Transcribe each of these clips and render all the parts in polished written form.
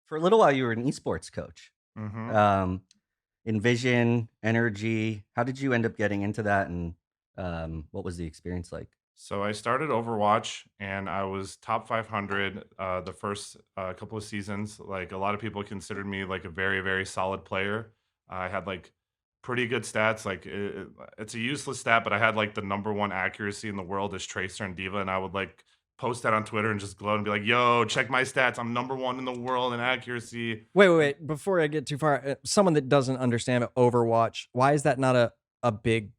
For a little while, you were an esports coach. hmm Um, EnVision, Energy. How did you end up getting into that, and what was the experience like? So I started Overwatch and I was top 500 the first couple of seasons. Like a lot of people considered me like a very, very solid player. I had like pretty good stats. Like it's a useless stat, but I had like the number one accuracy in the world as Tracer and Diva. And I would like post that on Twitter and just gloat and be like, yo, check my stats. I'm number one in the world in accuracy. Wait. Before I get too far, someone that doesn't understand Overwatch, why is that not a big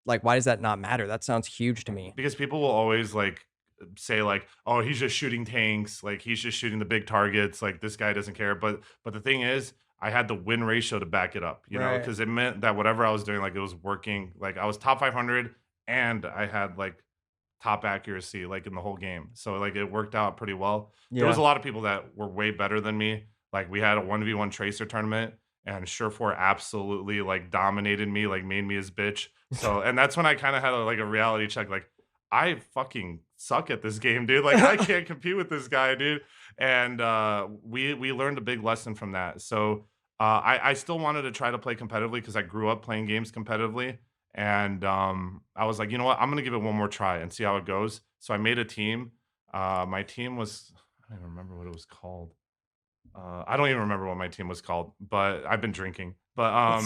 like? Why does that not matter? That sounds huge to me. Because people will always like say like, "Oh, he's just shooting tanks, like he's just shooting the big targets, like this guy doesn't care." But the thing is, I had the win ratio to back it up, Right. because it meant that whatever I was doing, like it was working. Like I was top 500 and I had like top accuracy like in the whole game. So like it worked out pretty well. There was Yeah. a lot of people that were way better than me. Like we had a 1v1 tracer tournament and Surefour absolutely like dominated me, like made me his bitch. So and that's when I kind of had like a reality check like I fucking suck at this game, dude. Like I can't compete with this guy, dude. And we learned a big lesson from that. So I still wanted to try to play competitively because I grew up playing games competitively. And I was like, you know what? I'm gonna give it one more try and see how it goes. So I made a team. My team was I don't even remember what it was called. I don't even remember what my team was called, but I've been drinking. But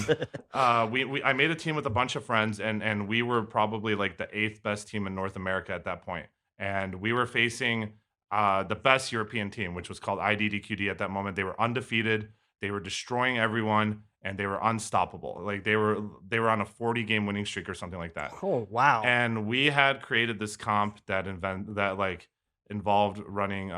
we I made a team with a bunch of friends, and we were probably like the eighth best team in North America at that point. And we were facing the best European team, which was called IDDQD at that moment. They were undefeated. They were destroying everyone, and they were unstoppable. Like they were on a 40 game winning streak or something like that. Oh wow. And we had created this comp that like involved running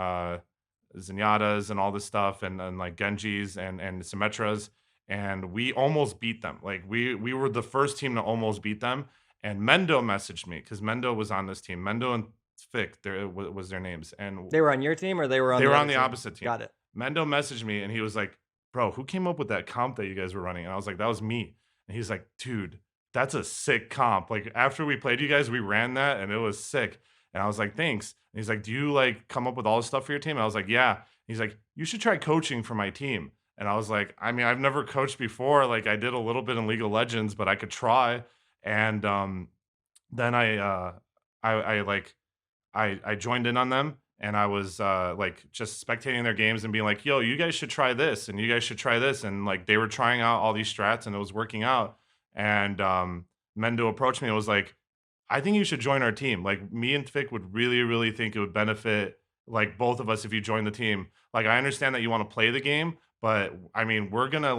Zenyatas and all this stuff and like Genjis and Symmetras, and we almost beat them. Like we were the first team to almost beat them. And Mendo messaged me because Mendo was on this team. Mendo and Fick, was their names, and They were on your team or they were on they the were on other the team? opposite team. Got it. Mendo messaged me and he was like, "Bro, who came up with that comp that you guys were running?" And I was like, "That was me." And he's like, "Dude, that's a sick comp. Like after we played you guys, we ran that and it was sick." And I was like, "Thanks." And he's like, "Do you like come up with all this stuff for your team?" And I was like, "Yeah." He's like, "You should try coaching for my team." And I was like, "I mean, I've never coached before. Like I did a little bit in League of Legends, but I could try." And then I like I joined in on them and I was like just spectating their games and being like, "Yo, you guys should try this and you guys should try this." And like they were trying out all these strats and it was working out. And Mendo approached me and was like, "I think you should join our team. Like me and Fick would really, really think it would benefit like both of us if you join the team. Like I understand that you want to play the game, but I mean, we're gonna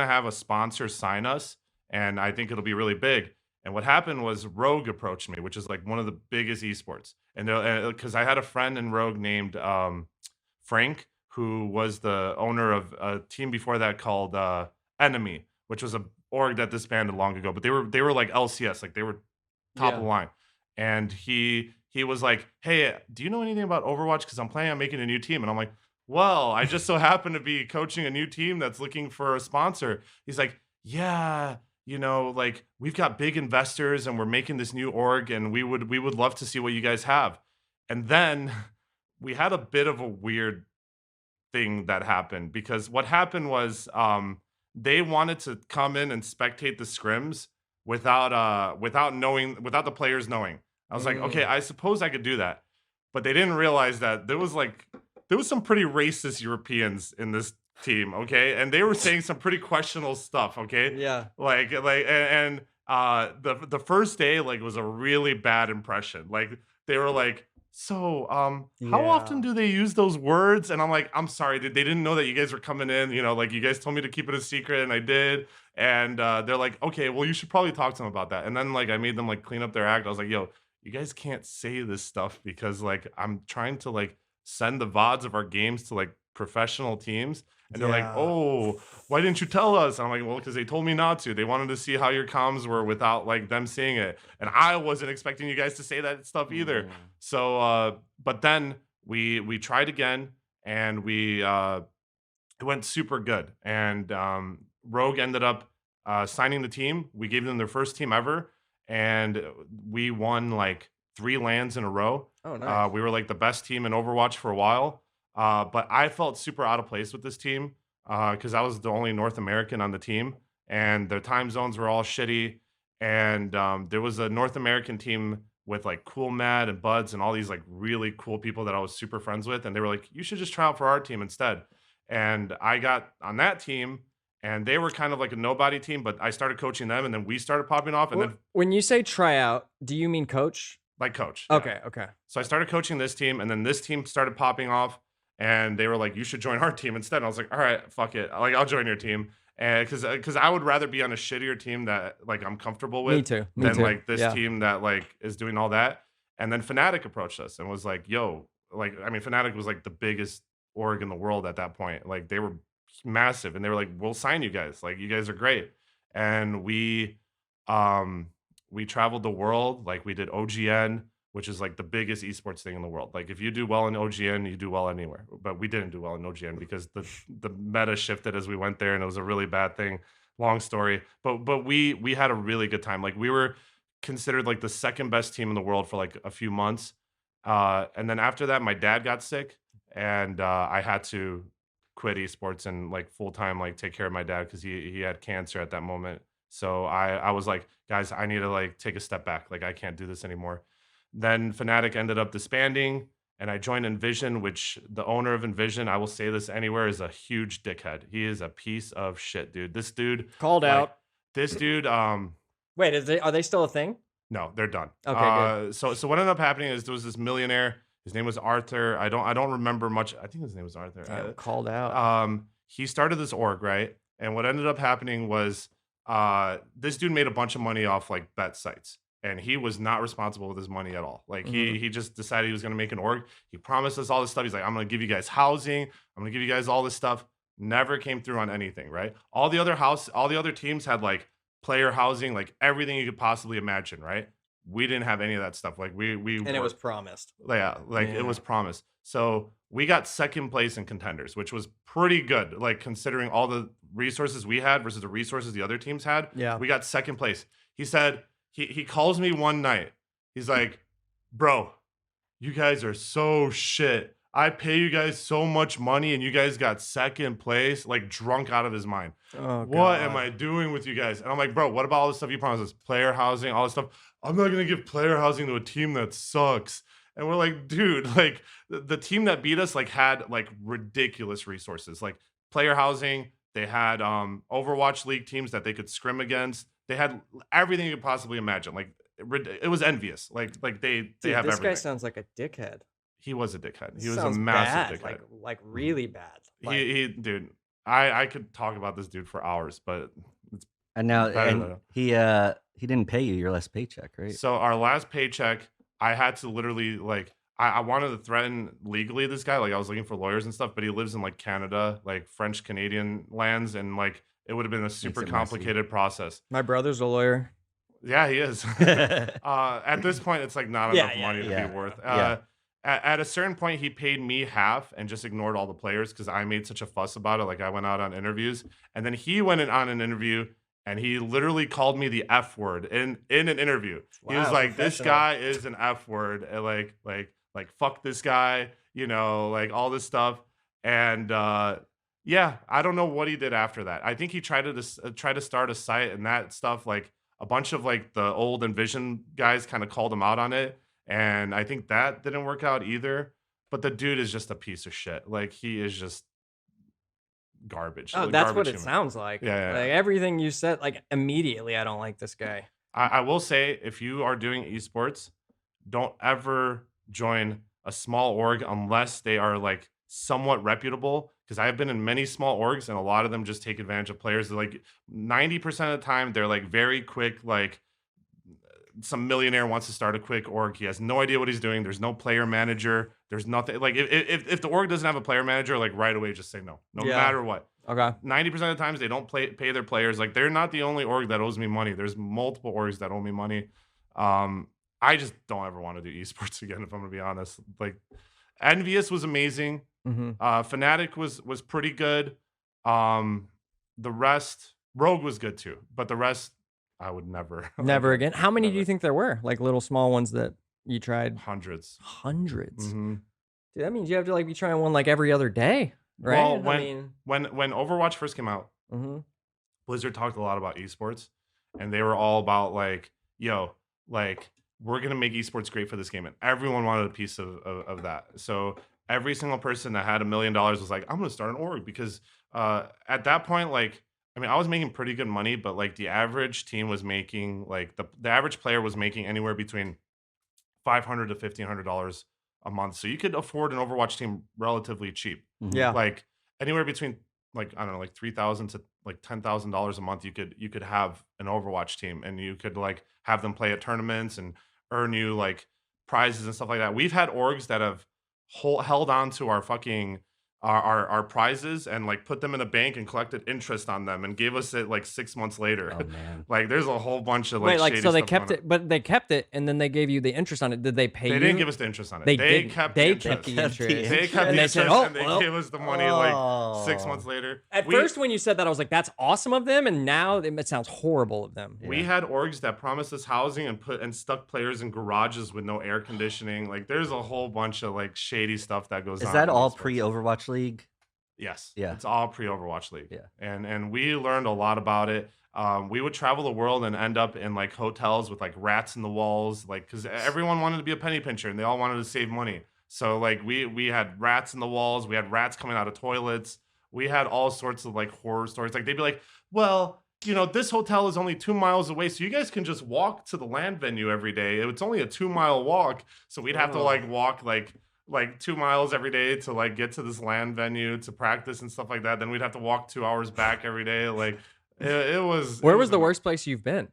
have a sponsor sign us, and I think it'll be really big." And what happened was Rogue approached me, which is like one of the biggest esports. And because I had a friend in Rogue named Frank, who was the owner of a team before that called Enemy, which was a org that disbanded long ago. But they were like LCS, like they were top of Yeah. the line. And he was like, "Hey, do you know anything about Overwatch? Because I'm planning on making a new team." And I'm like, "Well, I just so happen to be coaching a new team that's looking for a sponsor." He's like, "Yeah, like we've got big investors and we're making this new org and we would love to see what you guys have." And then we had a bit of a weird thing that happened because what happened was they wanted to come in and spectate the scrims without the players knowing. I was like, okay, Mm. I suppose I could do that. But they didn't realize that there was some pretty racist Europeans in this team, okay? And they were saying some pretty questionable stuff, okay? Yeah. And the first day like was a really bad impression. Like they were like, "So, how often Yeah. do they use those words?" And I'm like, "I'm sorry, they didn't know that you guys were coming in, like you guys told me to keep it a secret and I did." And they're like, "Okay, well you should probably talk to them about that." And then like I made them like clean up their act. I was like, "Yo, you guys can't say this stuff because like I'm trying to like send the VODs of our games to like professional teams." And they're like, Yeah. "Oh, why didn't you tell us?" I'm like, "Well, because they told me not to. They wanted to see how your comms were without like them seeing it." And I wasn't expecting you guys to say that stuff either. Mm. So but then we tried again and it went super good. And Rogue ended up signing the team. We gave them their first team ever, and we won like 3 lands in a row. Oh, nice. We were like the best team in Overwatch for a while. But I felt super out of place with this team because I was the only North American on the team, and the time zones were all shitty. And there was a North American team with like Cool Mad and Buds and all these like really cool people that I was super friends with, and they were like, "You should just try out for our team instead." And I got on that team, and they were kind of like a nobody team, but I started coaching them, and then we started popping off, and then When you say try out, do you mean coach? like coach. Yeah. Okay, okay. So I started coaching this team, and then this team started popping off, and they were like, "You should join our team instead." And I was like, "All right, fuck it. Like, I'll join your team." And because I would rather be on a shittier team that like I'm comfortable with Me too. Me than too. like this Yeah. team that like is doing all that. And then Fnatic approached us and was like, "Yo, like, I mean, Fnatic was like the biggest org in the world at that point. Like, they were massive, and they were like, "We'll sign you guys. Like, you guys are great." And um, we traveled the world. Like, we did OGN, which is like the biggest esports thing in the world. Like, if you do well in OGN, you do well anywhere. But we didn't do well in OGN because the meta shifted as we went there, and it was a really bad thing. Long story, but we had a really good time. Like, we were considered like the second best team in the world for like a few months. And then after that, my dad got sick, and I had to quit esports and like full time like take care of my dad because he had cancer at that moment. So I was like, guys, I need to like take a step back. Like, I can't do this anymore. Then Fnatic ended up disbanding, and I joined EnVision, which the owner of EnVision, I will say this anywhere, is a huge dickhead. He is a piece of shit, dude. This dude Called like, out. This dude, Wait, are they still a thing? no, they're done. Okay, good. So what ended up happening is there was this millionaire. His name was Arthur. I don't remember much. I think his name was Arthur. Damn, called out. He started this org, right? And what ended up happening was this dude made a bunch of money off like bet sites. And he was not responsible with his money at all. Like he just decided he was gonna make an org. He promised us all this stuff. He's like, I'm gonna give you guys housing, I'm gonna give you guys all this stuff. Never came through on anything, right? All the other teams had like player housing, like everything you could possibly imagine, right? We didn't have any of that stuff. Like we And it was promised. yeah, like it was promised. So we got second place in contenders, which was pretty good, like considering all the resources we had versus the resources the other teams had. Yeah. We got second place. He said he calls me one night. He's like, "Bro, you guys are so shit. I pay you guys so much money, and you guys got second place," like drunk out of his mind. Oh, What am God. I doing with you guys? And I'm like, "Bro, what about all the stuff you promised us? Player housing, all this stuff. I'm not gonna give player housing to a team that sucks." And we're like, "Dude, like the team that beat us like had like ridiculous resources, like player housing. They had Overwatch League teams that they could scrim against. They had everything you could possibly imagine. Like it was envious. Like they Dude, have this everything." guy sounds like a dickhead. He was a dickhead. He was a Sounds massive bad, dickhead. like really bad. Like, He dude. I could talk about this dude for hours, but it's And now, better and than he didn't pay you your last paycheck, right? so our last paycheck, I had to literally like I wanted to threaten legally this guy. Like, I was looking for lawyers and stuff, but he lives in like Canada, like French Canadian lands, and like it would have been a super it messy. complicated process. my brother's a lawyer. Yeah, he is. At this point, it's like not enough money to yeah. be worth. Yeah. At a certain point, he paid me half and just ignored all the players because I made such a fuss about it. Like, I went out on interviews, and then he went on an interview, and he literally called me the F word in an interview. He was Wow, like, "This professional. guy is an F word," and like fuck this guy, you know, like all this stuff. And yeah, I don't know what he did after that. I think he tried to start a site and that stuff. Like a bunch of like the old EnVision guys kind of called him out on it, and I think that didn't work out either. But the dude is just a piece of shit. Like, he is just garbage. Oh, like, that's garbage what it human. sounds like. Yeah, yeah, Like yeah. everything you said, like immediately, I don't like this guy. I will say, if you are doing esports, don't ever join a small org unless they are like somewhat reputable. Because I have been in many small orgs, and a lot of them just take advantage of players. They're like 90% of the time, they're like very quick. Like, some millionaire wants to start a quick org. He has no idea what he's doing. There's no player manager. There's nothing. Like, if the org doesn't have a player manager, like right away, just say no, no Yeah. matter what. Okay. 90% of the times they don't pay their players. Like, they're not the only org that owes me money. There's multiple orgs that owe me money. I just don't ever want to do esports again, if I'm gonna be honest. Like, Envious was amazing. Mm-hmm. Fnatic was pretty good. The rest, Rogue was good too, but the rest, I would never. Never again. How many do never. you think there were? Like little small ones that you tried? Hundreds. Hundreds. Mhm. Dude, that means you have to like be trying one like every other day, right? Well, I mean, when Overwatch first came out, hmm Blizzard talked a lot about esports, and they were all about like, yo, like we're gonna make esports great for this game, and everyone wanted a piece of that. So every single person that had $1 million was like, I'm gonna start an org because at that point, like, I mean, I was making pretty good money, but like the average team was making like the average player was making anywhere between $500 to $1,500 a month. So you could afford an Overwatch team relatively cheap. Mhm. yeah. Like anywhere between like I don't know, like 3,000 to like $10,000 a month, you could have an Overwatch team and you could like have them play at tournaments and earn you like prizes and stuff like that. We've had orgs that have held on to our fucking our prizes and like put them in a bank and collected interest on them and gave us it like 6 months later. Oh man. Like there's a whole bunch of Wait, like like shady so they stuff kept going on. it, but they kept it, and then they gave you the interest on it. Did they pay They you? didn't give us the interest on it. They They didn't. kept They the kept interest. the interest. They kept And the they said, interest "Oh, and they well." gave us the money like 6 months later. At We first, when you said that, I was like, "That's awesome of them," and now it sounds horrible of them. we had orgs that promised us housing and stuck players in garages with no air conditioning. Like there's a whole bunch of like shady stuff that goes on. Is that in all esports. pre-Overwatch League? Yes. Yeah. It's all pre-Overwatch League. Yeah. And we learned a lot about it. We would travel the world and end up in like hotels with like rats in the walls, like because everyone wanted to be a penny pincher and they all wanted to save money. So like we had rats in the walls, we had rats coming out of toilets, we had all sorts of like horror stories. Like they'd be like, well, you know, this hotel is only 2 miles away, so you guys can just walk to the LAN venue every day. It's only a 2 mile walk, so we'd have to like walk like 2 miles every day to like get to this LAN venue to practice and stuff like that. Then we'd have to walk 2 hours back every day. Like it was. Where it was the a- worst place you've been?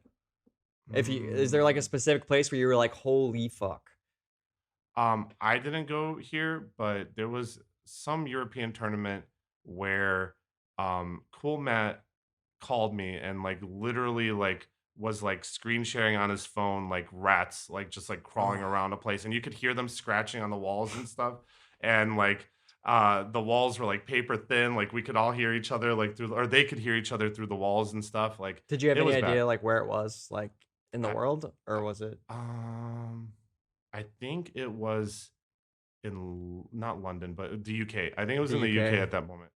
If you is there like a specific place where you were like, "Holy fuck"? I didn't go here, but there was some European tournament where Cool Matt called me and like literally like was like screen sharing on his phone like rats like just like crawling around a place and you could hear them scratching on the walls and stuff and like the walls were like paper thin like we could all hear each other like through or they could hear each other through the walls and stuff like Did you have it any was idea bad. like where it was, like in the I, world, or was it? I think it was in not London but the UK. I think it was The in the UK UK. at that moment.